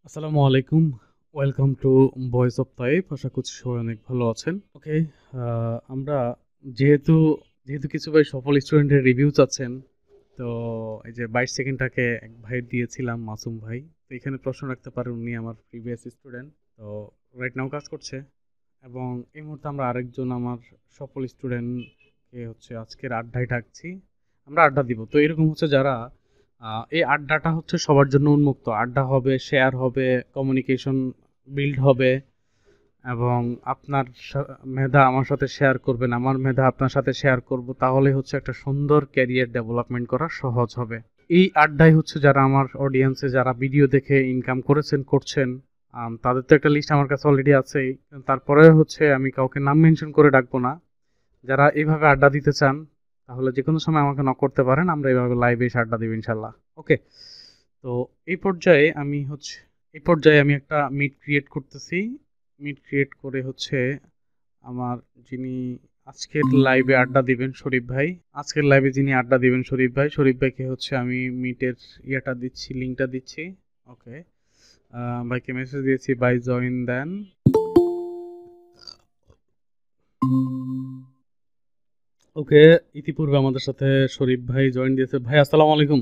আসসালামু আলাইকুম। Welcome to voice of Taif. আশা করছি সবাই অনেক ভালো আছেন। ওকে, আমরা যেহেতু যেহেতু কিছু ভাই সফল স্টুডেন্টের রিভিউ চাচ্ছেন, তো এই যে 22 সেকেন্ডটাকে এক ভাই দিয়েছিলাম, মাসুম ভাই। তো এখানে প্রশ্ন রাখতে পারেন, উনি আমার প্রিভিয়াস স্টুডেন্ট। তো রাইট নাও কাজ করছে, এবং এই মুহূর্তে আমরা আরেকজন আমার সফল স্টুডেন্টকে হচ্ছে আজকের আড্ডায় ডাকছি। আমরা আড্ডা দিব। তো এরকম হচ্ছে যারা এই আড্ডাটা হচ্ছে সবার জন্য উন্মুক্ত। আড্ডা হবে, শেয়ার হবে, কমিউনিকেশন বিল্ড হবে, এবং আপনার মেধা আমার সাথে শেয়ার করবেন, আমার মেধা আপনার সাথে শেয়ার করব, তাহলে হচ্ছে একটা সুন্দর ক্যারিয়ার ডেভেলপমেন্ট করা সহজ হবে। এই আড্ডায় হচ্ছে যারা আমার অডিয়েন্সে যারা ভিডিও দেখে ইনকাম করেছেন, করছেন, তাদের তো একটা লিস্ট আমার কাছে অলরেডি আছেই। তারপরে হচ্ছে আমি কাউকে নাম মেনশন করে ডাকবো না। যারা এইভাবে আড্ডা দিতে চান, তাহলে যে কোনো সময় আমাকে নক করতে পারেন। আমরা এইভাবে লাইভে এসে আড্ডা দিব ইনশাল্লাহ। ওকে, তো এই পর্যায়ে আমি একটা মিট ক্রিয়েট করতেছি। মিট ক্রিয়েট করে হচ্ছে আমার যিনি আজকের লাইভে আড্ডা দিবেন, শরীফ ভাই। আজকের লাইভে যিনি আড্ডা দিবেন, শরীফ ভাই। শরীফ ভাইকে হচ্ছে আমি মিটের ইয়েটা দিচ্ছি, লিঙ্কটা দিচ্ছি। ওকে, ভাইকে মেসেজ দিয়েছি, বাই জয়েন দেন। ওকে, ইতিপূর্বে আমাদের সাথে শরীফ ভাই জয়েন দিয়েছে। ভাই আসসালামু আলাইকুম।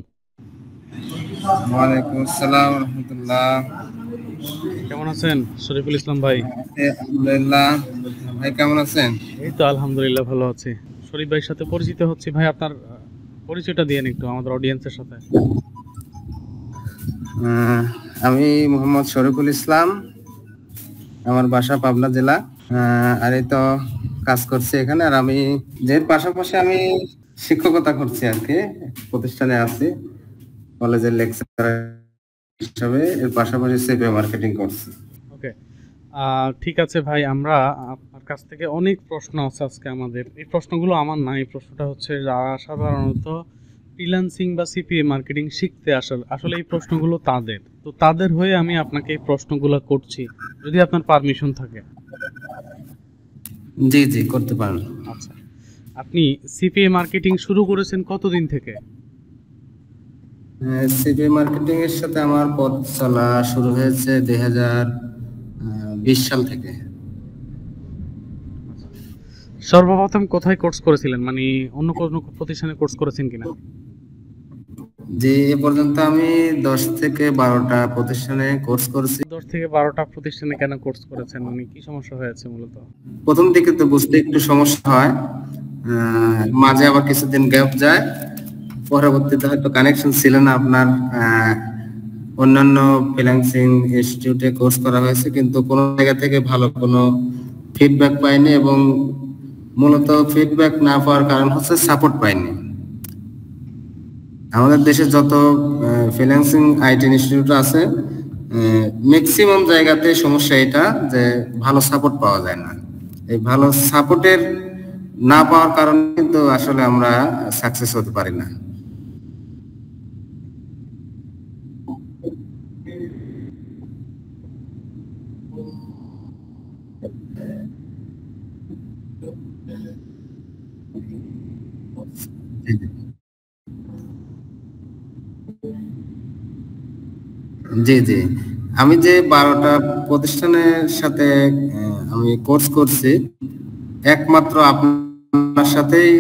ওয়ালাইকুম আসসালাম রহমতুল্লাহ। কেমন আছেন শরীফুল ইসলাম ভাই? আলহামদুলিল্লাহ। ভাই কেমন আছেন? এই তো আলহামদুলিল্লাহ ভালো আছি। শরীফ ভাইয়ের সাথে পরিচিত হচ্ছি। ভাই আপনার পরিচয়টা দিয়েন একটু আমাদের অডিয়েন্সের সাথে। আমি মোহাম্মদ শরীফুল ইসলাম, আমার বাসা পাবনা জেলা। আর এই তো কাজ করছি এখানে। আর আমি এর পাশাপাশি আমি শিক্ষকতা করছি আর কি, প্রতিষ্ঠানে আছি কলেজের লেকচারার হিসাবে। এর পাশাপাশি সিপিএ মার্কেটিং করছি। ওকে, ঠিক আছে ভাই, আমরা আপনার কাছ থেকে অনেক প্রশ্ন আছে আজকে আমাদের। এই প্রশ্নগুলো আমার না, এই প্রশ্নটা হচ্ছে যারা সাধারণত ফ্রিল্যান্সিং বা সিপিএ মার্কেটিং শিখতে আসলে এই প্রশ্নগুলো তাদের। তো তাদের হয়ে আমি আপনাকে এই প্রশ্নগুলো করছি, যদি আপনার পারমিশন থাকে। জি জি, করতে পারেন। আচ্ছা, আপনি সিপিএ মার্কেটিং শুরু করেছেন কতদিন থেকে? সিপিএ মার্কেটিং এর সাথে আমার পথ চলা শুরু হয়েছে 2020 সাল থেকে। আচ্ছা, সর্বপ্রথম কোথায় কোর্স করেছিলেন, মানে অন্য কোনো প্রতিষ্ঠানে কোর্স করেছেন কিনা? যে এ পর্যন্ত আমি 10 থেকে 12টা প্রতিষ্ঠানে কোর্স করেছি। 10 থেকে 12টা প্রতিষ্ঠানে কেন কোর্স করেছেন, মানে কি সমস্যা হয়েছে মূলত? প্রথম দিকে তো বুঝতে একটু সমস্যা হয়, মাঝে আবার কিছুদিন গ্যাপ যায়। পরবর্তীতে হয়তো কানেকশন ছিল না আপনার। অন্যান্য ফ্রিল্যান্সিং ইনস্টিটিউটে কোর্স করা হয়েছে, কিন্তু কোনো জায়গা থেকে ভালো কোনো ফিডব্যাক পাইনি, এবং মূলত ফিডব্যাক না পাওয়ার কারণ হচ্ছে সাপোর্ট পাইনি। আমাদের দেশে যত ফ্রিল্যান্সিং আইটি ইনস্টিটিউট আছে, ম্যাক্সিমাম জায়গাতে সমস্যা এটা যে ভালো সাপোর্ট পাওয়া যায় না। এই ভালো সাপোর্টের না পাওয়ার কারণে কিন্তু আসলে আমরা সাকসেস হতে পারি না। জি জি, আমি যে 12টা প্রতিষ্ঠানের সাথে আমি কোর্স করছি, একমাত্র আপনার সাথেই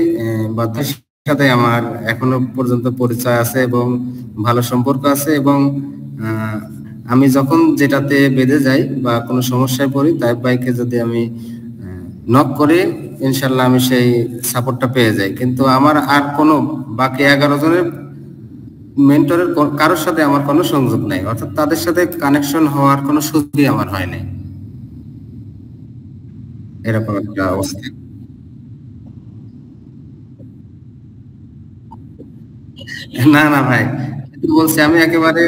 বা তার সাথে আমার এখনো পর্যন্ত পরিচয় আছে এবং ভালো সম্পর্ক আছে। এবং আমি যখন যেটাতে বেঁধে যাই বা কোনো সমস্যায় পড়ি, তাই ভাইকে যদি আমি নক করি, ইনশাল্লাহ আমি সেই সাপোর্টটা পেয়ে যাই। কিন্তু আমার আর কোনো বাকি 11 জনের মেন্টরের কারোর সাথে আমার কোনো সংযোগ নাই, অর্থাৎ তাদের সাথে কানেকশন হওয়ার কোনো সুযোগই আমার হয় নাই। এরকম একটা অবস্থা। না না ভাই, বলছি আমি একেবারে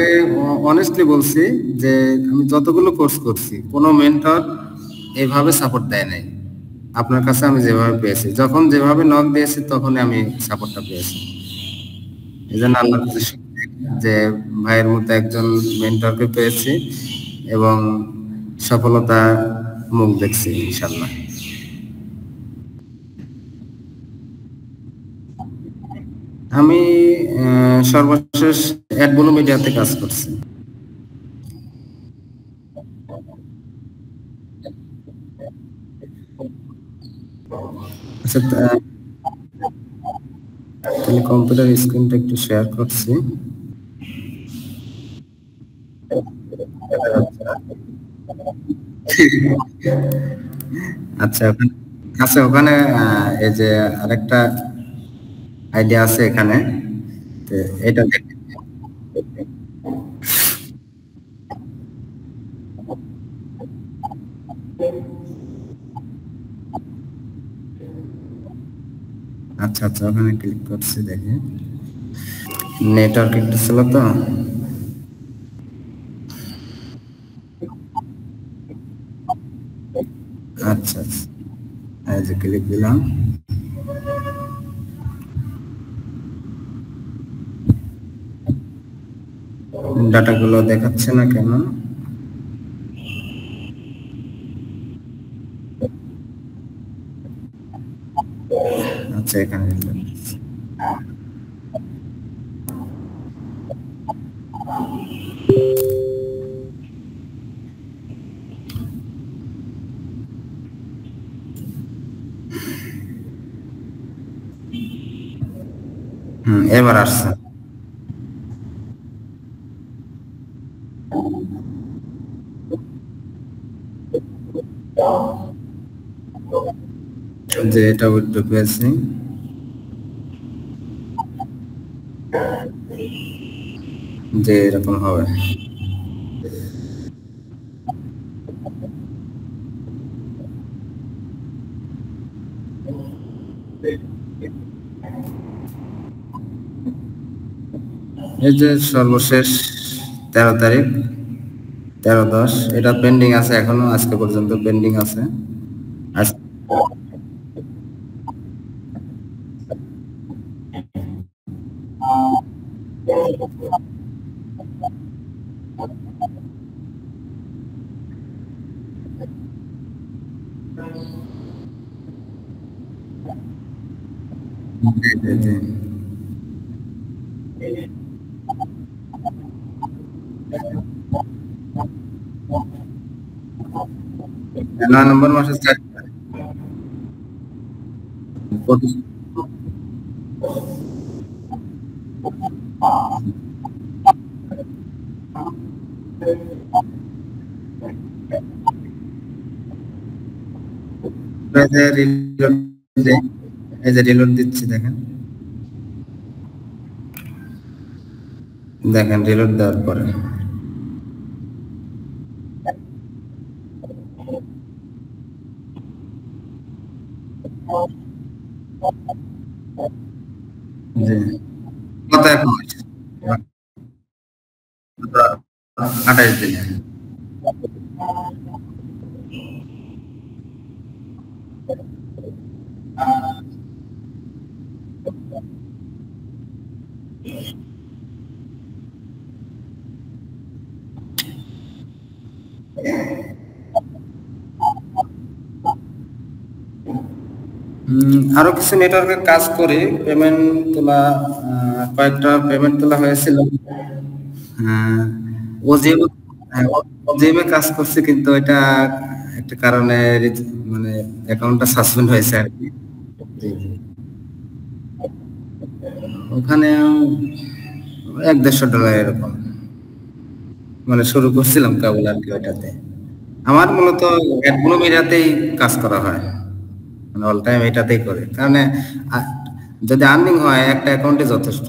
অনেস্টলি বলছি যে আমি যতগুলো কোর্স করছি কোনো মেন্টর এভাবে সাপোর্ট দেয় নাই। আপনার কাছে আমি যেভাবে পেয়েছি, যখন যেভাবে নক দিয়েছি তখনই আমি সাপোর্টটা পেয়েছি। এই জন্য আল্লাহর কাছে শুকরিয়া যে ভাইয়ের মতো একজন মেন্টরকে পেয়েছি এবং সফলতা মুখ দেখছি ইনশাল্লাহ। আমি সর্বশেষ অ্যাডবুলো মিডিয়াতে কাজ করছি। আচ্ছা, তাহলে কম্পিউটার স্ক্রিনটা একটু শেয়ার করছি। আচ্ছা, আচ্ছা, ওখানে এই যে আরেকটা আইডিয়া আছে এখানে, তো এটা দেখেন। আচ্ছা, আচ্ছা, ওখানে ক্লিক করছি, দেখি নেটওয়ার্ক একটু ছিল তো। আচ্ছা, আচ্ছা, এই যে ক্লিক দিলাম, ডাটাগুলো দেখাচ্ছে না কেন? আচ্ছা, এখানে দিলাম। এবার আসছে। যে এটা উইথড্র পেয়েছি, যে এরকম হবে। এই যে সর্বশেষ 13 তারিখ, 13/10, এটা পেন্ডিং আছে এখনো, আজকে পর্যন্ত পেন্ডিং আছে। আজ জি, জি, জি। 9 নম্বর মাসের 4 তারিখ। প্রতি- এই যে reload দেই, এই যে রিলোড দিচ্ছি, দেখেন, দেখেন রিলোড দেওয়ার পরে জি, কত এখন হয়েছে? 28 দিনে। আরো কিছু নেটওয়ার্কের কাজ করে পেমেন্ট তোলা, কয়েকটা পেমেন্ট তোলা হয়েছিল। হ্যাঁ, ওজিএম, হ্যাঁ, ওজিএমে কাজ করছে, কিন্তু এটা একটা কারণে মানে অ্যাকাউন্টটা সাসপেন্ড হয়েছে আর কি। জি, জি। ওখানে $100-150 এরকম, মানে শুরু করছিলাম কেবল আর কি ওইটাতে। আমার মূলত অ্যাডব্লুম এরিয়াতেই কাজ করা হয়, মানে অল টাইম এটাতেই করে, কারণ যদি আর্নিং হয় একটা অ্যাকাউন্টে যথেষ্ট।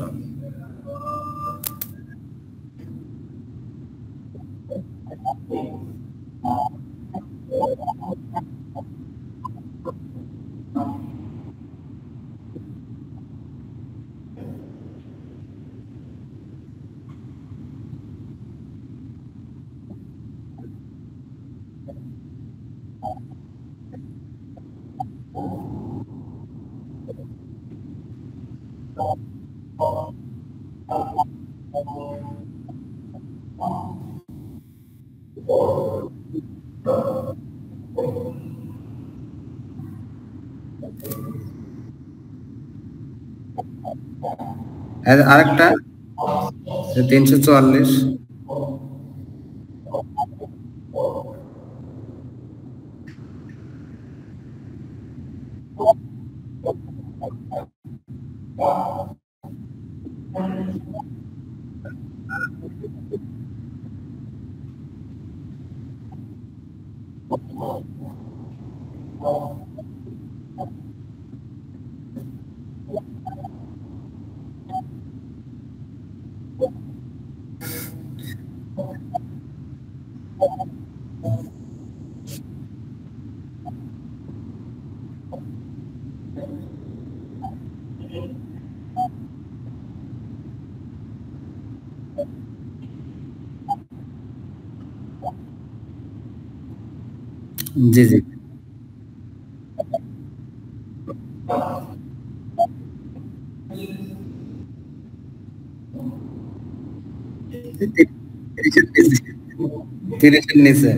আরেকটা 344, জি জি। 30-এর নিচে।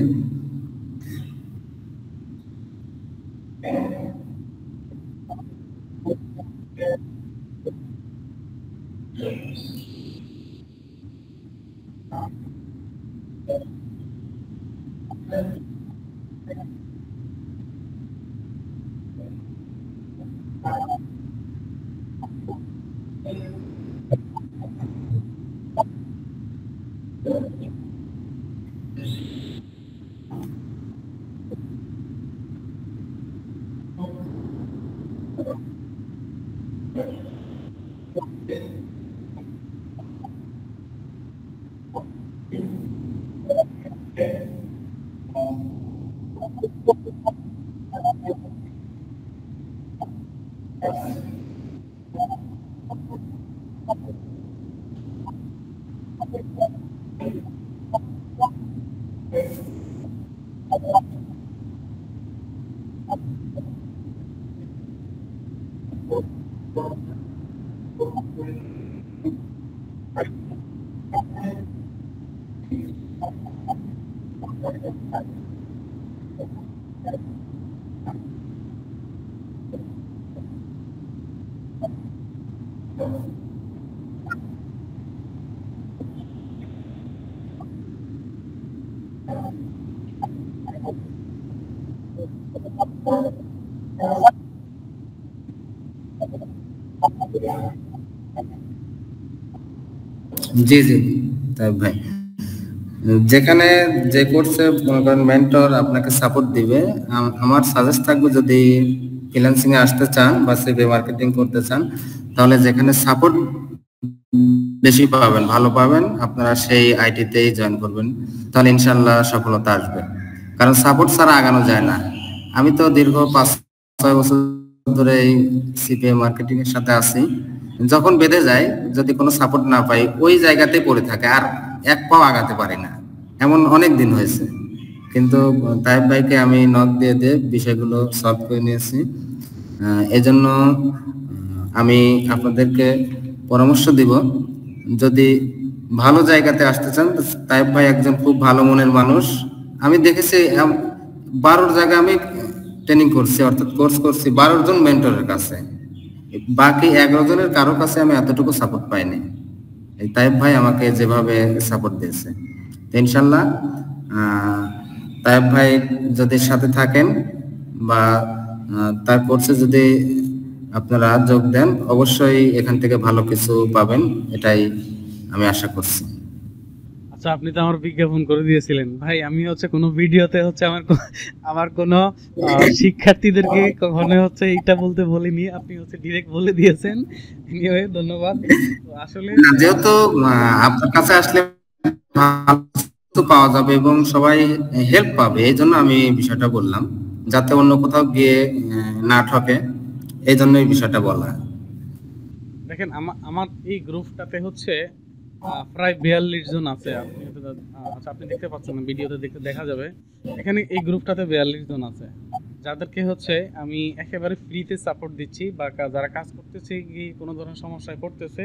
জি জি। তাই ভাই, যেখানে যে কোর্সে মনে করেন মেন্টর আপনাকে সাপোর্ট দিবে, আমার সাজেস্ট থাকবে যদি ফ্রিল্যান্সিং এ আসতে চান বা সিভি মার্কেটিং করতে চান, তাহলে যেখানে সাপোর্ট বেশি পাবেন, ভালো পাবেন, আপনারা সেই আইটিতেই জয়েন করবেন। তাহলে ইনশাআল্লাহ সফলতা আসবে। কারণ সাপোর্ট ছাড়া আগানো যায় না। আমি তো দীর্ঘ 5-6 বছর ধরে এই সিপিএ মার্কেটিং এর সাথে আছি। যখন বেঁধে যায়, যদি কোনো সাপোর্ট না পাই, ওই জায়গাতেই পড়ে থাকে, আর এক পাও আগাতে পারি না। এমন অনেক দিন হয়েছে। কিন্তু তাইব ভাইকে আমি নক দিয়ে বিষয়গুলো সলভ করে নিয়েছি। এজন্য আমি আপনাদেরকে পরামর্শ দিব, যদি ভালো জায়গাতে আসতে চান, তাইব ভাই একজন খুব ভালো মনের মানুষ। আমি দেখেছি 12 জায়গায় আমি ট্রেনিং করছি, অর্থাৎ কোর্স করছি 12 জন মেন্টরের কাছে। বাকি 11 জনের কারো কাছে আমি এতটুকু সাপোর্ট পাইনি। এই তাইব ভাই আমাকে যেভাবে সাপোর্ট দিয়েছে, তো ইনশাল্লাহ তাইব ভাই যদি সাথে থাকেন বা তার কোর্সে যদি আপনারা যোগ দেন, অবশ্যই এখান থেকে ভালো কিছু পাবেন, এটাই আমি আশা করছি। আচ্ছা, আপনি তো আমার বিজ্ঞাপন করে দিয়েছিলেন ভাই। আমি হচ্ছে কোনো ভিডিওতে হচ্ছে আমার কোনো শিক্ষার্থীদেরকে কখনো হচ্ছে এইটা বলতে বলিনি, আপনি হচ্ছে ডিরেক্ট বলে দিয়েছেন। এনিওয়ে, ধন্যবাদ। তো আসলে না, যেহেতু আপনার কাছে আসলে ভালো কিছু পাওয়া যাবে এবং সবাই হেল্প পাবে, এই জন্য আমি এই বিষয়টা বললাম, যাতে অন্য কোথাও গিয়ে না ঠকে, এই জন্য এই বিষয়টা বলা। দেখেন, আমার এই গ্রুপটাতে হচ্ছে প্রায় 42 জন আছে। আপনি আচ্ছা, আপনি দেখতে পাচ্ছেন না, ভিডিওতে দেখতে দেখা যাবে। এখানে এই গ্রুপটাতে 42 জন আছে, যাদেরকে হচ্ছে আমি একেবারে ফ্রিতে সাপোর্ট দিচ্ছি, বা যারা কাজ করতেছে কি কোনো ধরনের সমস্যায় পড়তেছে।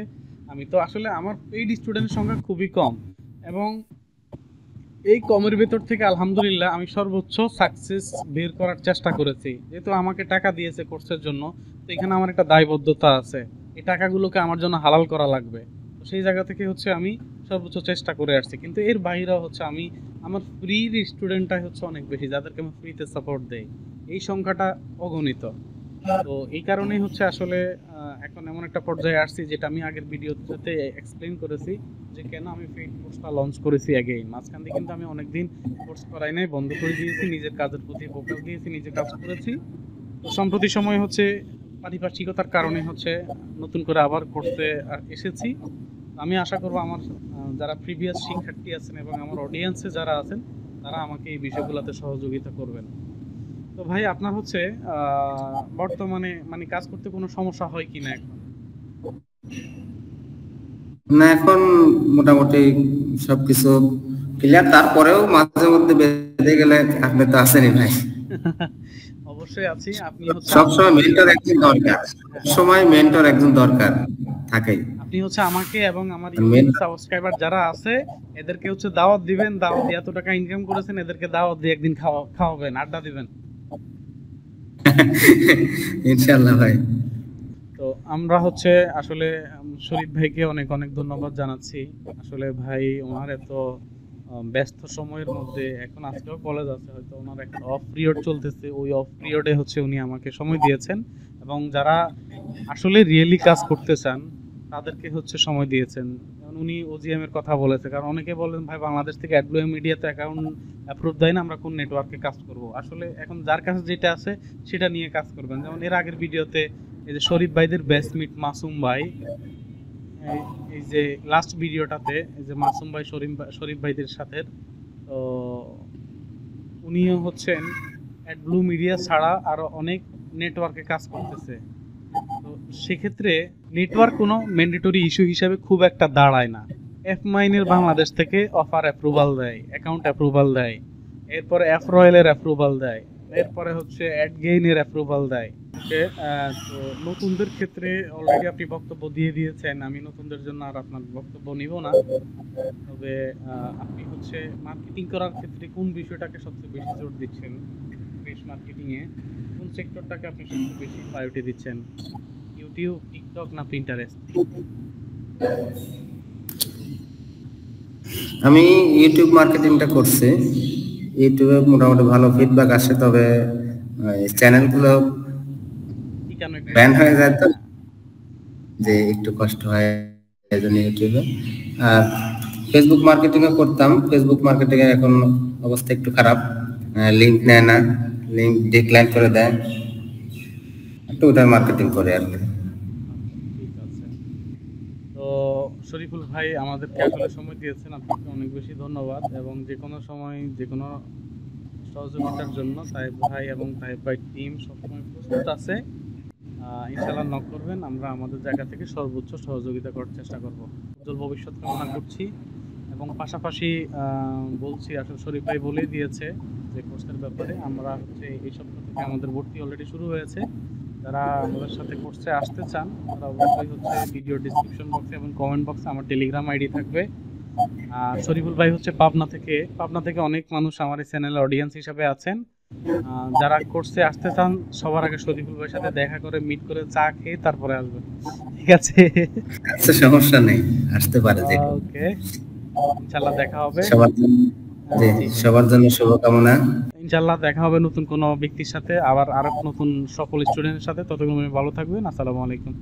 আমি তো আসলে আমার পেইড স্টুডেন্টের সংখ্যা খুবই কম, এবং এই কমের ভেতর থেকে আলহামদুলিল্লাহ আমি সর্বোচ্চ সাকসেস বের করার চেষ্টা করেছি। যেহেতু আমাকে টাকা দিয়েছে কোর্সের জন্য, তো এখানে আমার একটা দায়বদ্ধতা আছে, এই টাকাগুলোকে আমার জন্য হালাল করা লাগবে। তো সেই জায়গা থেকে হচ্ছে আমি সর্বোচ্চ চেষ্টা করে আসছি, কিন্তু এর বাইরেও হচ্ছে আমি আমার ফ্রির স্টুডেন্টটাই হচ্ছে অনেক বেশি, যাদেরকে আমি ফ্রিতে সাপোর্ট দেই এই সংখ্যাটা অগণিত। তো এই কারণেই হচ্ছে আসলে এখন এমন একটা পর্যায়ে আসছি, যেটা আমি আগের ভিডিওতে এক্সপ্লেইন করেছি যে কেন আমি পেইড কোর্সটা লঞ্চ করেছি অ্যাগেইন। মাঝখান দিয়ে কিন্তু আমি অনেকদিন কোর্স করাই নাই, বন্ধ করে দিয়েছি, নিজের কাজের প্রতি ফোকাস দিয়েছি, নিজে কাজ করেছি। তো সম্প্রতি সময় হচ্ছে পারিপার্শ্বিকতার কারণে হচ্ছে নতুন করে আবার করতে এসেছি। আমি আশা করব আমার যারা প্রিভিয়াস শিক্ষার্থী আছেন এবং আমার অডিয়েন্সে যারা আছেন, তারা আমাকে এই বিষয়গুলোতে সহযোগিতা করবেন। তো ভাই আপনার হচ্ছে বর্তমানে মানে কাজ করতে কোনো সমস্যা হয় কিনা এখন? না, এখন মোটামুটি সবকিছু ক্লিয়ার, তারপরেও মাঝে মধ্যে বেঁধে গেলে আপনি তো আছেনই ভাই। অবশ্যই আছি। আপনি হচ্ছে সবসময় মেন্টর একজন দরকার, সময় মেন্টর একজন দরকার থাকেই। আপনি হচ্ছে আমাকে এবং আমার ইউটিউব সাবস্ক্রাইবার যারা আছে এদেরকে হচ্ছে দাওয়াত দিবেন, দাওয়াত দিয়ে এত টাকা ইনকাম করেছেন, এদেরকে দাওয়াত দিয়ে একদিন খাওয়াবেন, আড্ডা দিবেন। ইনশাআল্লাহ ভাই। তো আমরা হচ্ছে আসলে শরীফ ভাইকে অনেক অনেক ধন্যবাদ জানাচ্ছি। আসলে ভাই ওনার এত ব্যস্ত সময়ের মধ্যে, এখন আজকেও কলেজ আছে, হয়তো ওনার এখন অফ পিরিয়ড চলতেছে, ওই অফ পিরিয়ডে হচ্ছে উনি আমাকে সময় দিয়েছেন, এবং যারা আসলে রিয়েলি কাজ করতে চান তাদেরকে হচ্ছে সময় দিয়েছেন। যেমন উনি ওজিএম এর কথা বলেছে, কারণ অনেকে বলেন ভাই বাংলাদেশ থেকে অ্যাডব্লু মিডিয়াতে অ্যাকাউন্ট অ্যাপ্রুভ দেয় না, আমরা কোন নেটওয়ার্কে কাজ করব। আসলে এখন যার কাছে যেটা আছে সেটা নিয়ে কাজ করবেন। যেমন এর আগের ভিডিওতে এই যে শরীফ ভাইদের বেস্টমিট মাসুম ভাই, এই যে লাস্ট ভিডিওটাতে এই যে মাসুম ভাই শরীফ ভাইদের সাথে, তো উনিও হচ্ছেন অ্যাডব্লু মিডিয়া ছাড়া আরো অনেক নেটওয়ার্কে কাজ করতেছে। তো সেক্ষেত্রে নেটওয়ার্ক কোনো ম্যান্ডেটরি ইস্যু হিসাবে খুব একটা দাঁড়ায় না। এফ মাইনের বাংলাদেশ থেকে অফার অ্যাপ্রুভাল দেয়, অ্যাকাউন্ট অ্যাপ্রুভাল দেয়, এরপরে এফ রয়্যালের অ্যাপ্রুভাল দেয়, এরপরে হচ্ছে অ্যাডগেইনের অ্যাপ্রুভাল দেয়। তো নতুনদের ক্ষেত্রে অলরেডি আপনি বক্তব্য দিয়ে দিয়েছেন, আমি নতুনদের জন্য আর আপনার বক্তব্য নিব না। তবে আপনি হচ্ছে মার্কেটিং করার ক্ষেত্রে কোন বিষয়টাকে সবচেয়ে বেশি জোর দিচ্ছেন? ফেস মার্কেটিং এ কোন সেক্টরটাকে আপনি সবচেয়ে বেশি প্রায়োরিটি দিচ্ছেন? ইউটিউব, টিকটক না পিন্টারেস্ট? আমি ইউটিউব মার্কেটিংটা করছি, ইউটিউবে মোটামুটি ভালো ফিডব্যাক আসে, তবে চ্যানেলগুলো ব্যান হয়ে যায়, তো যে একটু কষ্ট হয় এজন্য ইউটিউবে। আর ফেসবুক মার্কেটিং এ করতাম, ফেসবুক মার্কেটিং এ এখন অবস্থা একটু খারাপ, লিংক নেয় না, লিংক ডিক্লাইন করে দেয়, একটু ওটার মার্কেটিং করে আর কি। ঠিক আছে। তো শরীফুল ভাই আমাদেরকে আসলে সময় দিয়েছেন, আপনাকে অনেক বেশি ধন্যবাদ, এবং যে কোনো সময় যে কোনো সহযোগিতার জন্য তাইব ভাই এবং তাইব ভাই টিম সবসময় প্রস্তুত আছে। ইনশাআল্লাহ নক করবেন, আমরা আমাদের জায়গা থেকে সর্বোচ্চ সহযোগিতা করার চেষ্টা করব। উজ্জ্বল ভবিষ্যৎ কামনা করছি, এবং পাশাপাশি বলছি আসলে শরীফ ভাই বলেই দিয়েছে যে কোর্সের ব্যাপারে, আমরা হচ্ছে এই সপ্তাহ থেকে আমাদের ভর্তি অলরেডি শুরু হয়েছে। যারা আমাদের সাথে কোর্সে আসতে চান তারা অবশ্যই হচ্ছে ভিডিও ডিসক্রিপশন বক্সে এবং কমেন্ট বক্সে আমার টেলিগ্রাম আইডি থাকবে। শরীফুল ভাই হচ্ছে পাবনা থেকে অনেক মানুষ আমার এই চ্যানেলে অডিয়েন্স হিসাবে আছেন। যারা কোর্সে আসতে চান সবার আগে শরীফুল ভাইয়ের সাথে দেখা করে, মিট করে, চা খেয়ে তারপরে আসবেন, ঠিক আছে? আচ্ছা, সমস্যা নেই, আসতে পারে যে। ওকে, ইনশাআল্লাহ দেখা হবে। সবার জন্য শুভকামনা। ইনশাআল্লাহ দেখা হবে নতুন কোনো ব্যক্তির সাথে, আবার আরো নতুন সকল স্টুডেন্টের সাথে। ততক্ষণ ভালো থাকবেন। আসসালামু আলাইকুম।